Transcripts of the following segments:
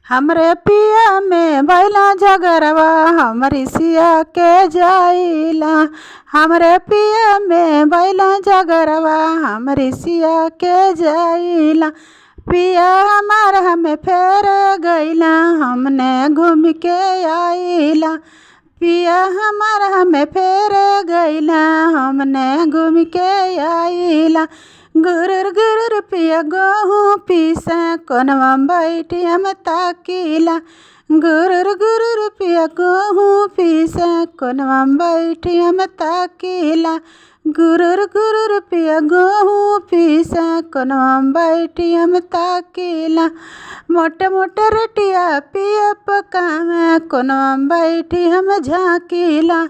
हमरे पिया में भैला झगरवा हमरी सिया के जाइला। हमरे पिया में भैला झगरवा हमरी सिया के जाइला। पिया हमार हमें फेर गइला हमने घूम के आइला। पिया हमार हमें फेर गइला हमने घूम के आइला। गुरुर गुरुर पिया गहूँ पीसा कोनवा बैठी हम ताकीला। गुरुर गुरुर पिया गहूँ पीसा कोनवा बैठी हम ताकीला। गुरुर गुरुर पिया गहूँ पीसा कोनवा बैठी हम ताकीला। मोटे मोटे रोटिया पिया पकावे कोनवा बैठी हम झाँकीला।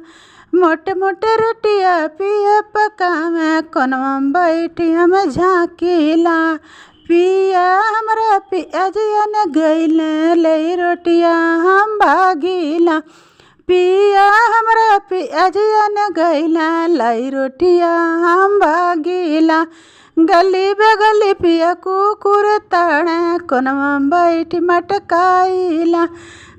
मोटे मोटे रोटिया पिया पकावे कोनवा बैठी हम झाँकीला। पिया हमरा पिया जियन गइले ले रोटिया हम भागीला। पिया हमरा पिया जियन गइला लाई रोटिया हम भागीला। गली बगली पिया कुकुर ताड़े कोनवा बैठी मटकाइला।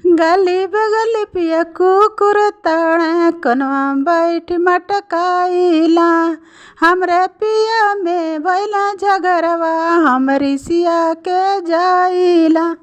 गली बगली पिया कुकुर ताड़े कोनवा बैठी मटकाइला। हमरे पिया में भैला झगरवा हमरी सिया के जाइला।